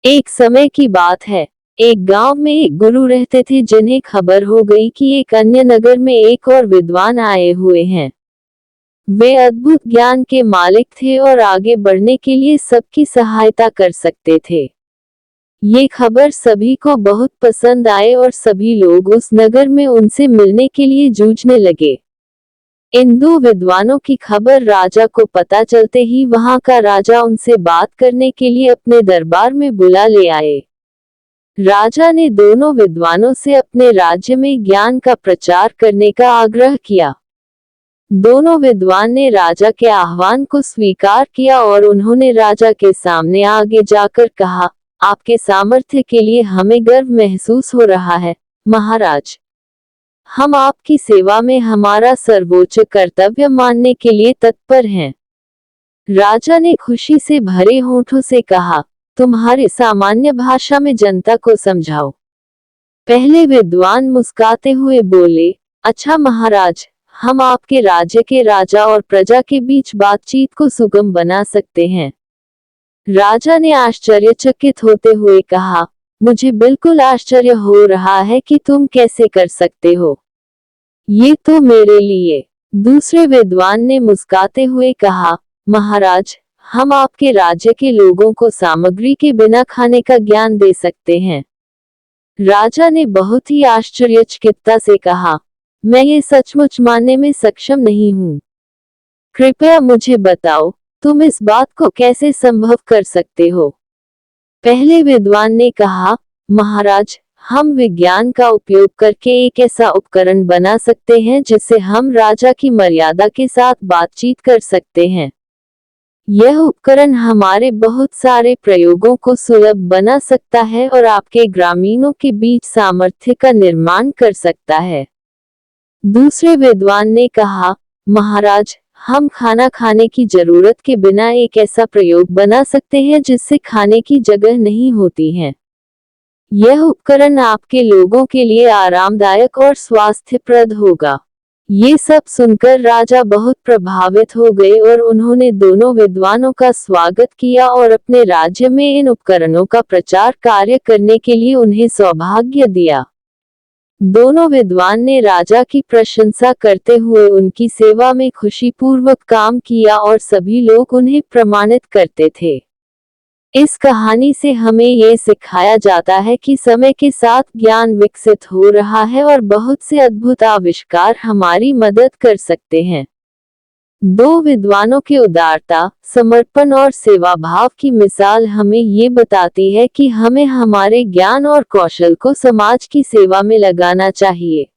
एक समय की बात है। एक गांव में एक गुरु रहते थे जिन्हें खबर हो गई कि एक अन्य नगर में एक और विद्वान आए हुए हैं। वे अद्भुत ज्ञान के मालिक थे और आगे बढ़ने के लिए सबकी सहायता कर सकते थे। ये खबर सभी को बहुत पसंद आए और सभी लोग उस नगर में उनसे मिलने के लिए जूझने लगे। इन दो विद्वानों की खबर राजा को पता चलते ही वहां का राजा उनसे बात करने के लिए अपने दरबार में बुला ले आए। राजा ने दोनों विद्वानों से अपने राज्य में ज्ञान का प्रचार करने का आग्रह किया। दोनों विद्वान ने राजा के आह्वान को स्वीकार किया और उन्होंने राजा के सामने आगे जाकर कहा, आपके सामर्थ्य के लिए हमें गर्व महसूस हो रहा है, महाराज। हम आपकी सेवा में हमारा सर्वोच्च कर्तव्य मानने के लिए तत्पर हैं। राजा ने खुशी से भरे होठों से कहा, तुम्हारे सामान्य भाषा में जनता को समझाओ। पहले विद्वान मुस्कुराते हुए बोले, अच्छा महाराज, हम आपके राज्य के राजा और प्रजा के बीच बातचीत को सुगम बना सकते हैं। राजा ने आश्चर्यचकित होते हुए कहा, मुझे बिल्कुल आश्चर्य हो रहा है कि तुम कैसे कर सकते हो। ये तो मेरे लिए। दूसरे विद्वान ने मुस्कुराते हुए कहा, महाराज, हम आपके राज्य के लोगों को सामग्री के बिना खाने का ज्ञान दे सकते हैं। राजा ने बहुत ही आश्चर्यचकितता से कहा, मैं ये सचमुच मानने में सक्षम नहीं हूँ। कृपया मुझे बताओ, तुम इस बात को कैसे संभव कर सकते हो। पहले विद्वान ने कहा, महाराज, हम विज्ञान का उपयोग करके एक ऐसा उपकरण बना सकते हैं जिससे हम राजा की मर्यादा के साथ बातचीत कर सकते हैं। यह उपकरण हमारे बहुत सारे प्रयोगों को सुलभ बना सकता है और आपके ग्रामीणों के बीच सामर्थ्य का निर्माण कर सकता है। दूसरे विद्वान ने कहा, महाराज, हम खाना खाने की जरूरत के बिना एक ऐसा प्रयोग बना सकते हैं जिससे खाने की जगह नहीं होती है। यह उपकरण आपके लोगों के लिए आरामदायक और स्वास्थ्यप्रद होगा। ये सब सुनकर राजा बहुत प्रभावित हो गए और उन्होंने दोनों विद्वानों का स्वागत किया और अपने राज्य में इन उपकरणों का प्रचार कार्य करने के लिए उन्हें सौभाग्य दिया। दोनों विद्वान ने राजा की प्रशंसा करते हुए उनकी सेवा में खुशीपूर्वक काम किया और सभी लोग उन्हें प्रमाणित करते थे। इस कहानी से हमें ये सिखाया जाता है कि समय के साथ ज्ञान विकसित हो रहा है और बहुत से अद्भुत आविष्कार हमारी मदद कर सकते हैं। दो विद्वानों के उदारता, समर्पण और सेवा भाव की मिसाल हमें ये बताती है कि हमें हमारे ज्ञान और कौशल को समाज की सेवा में लगाना चाहिए।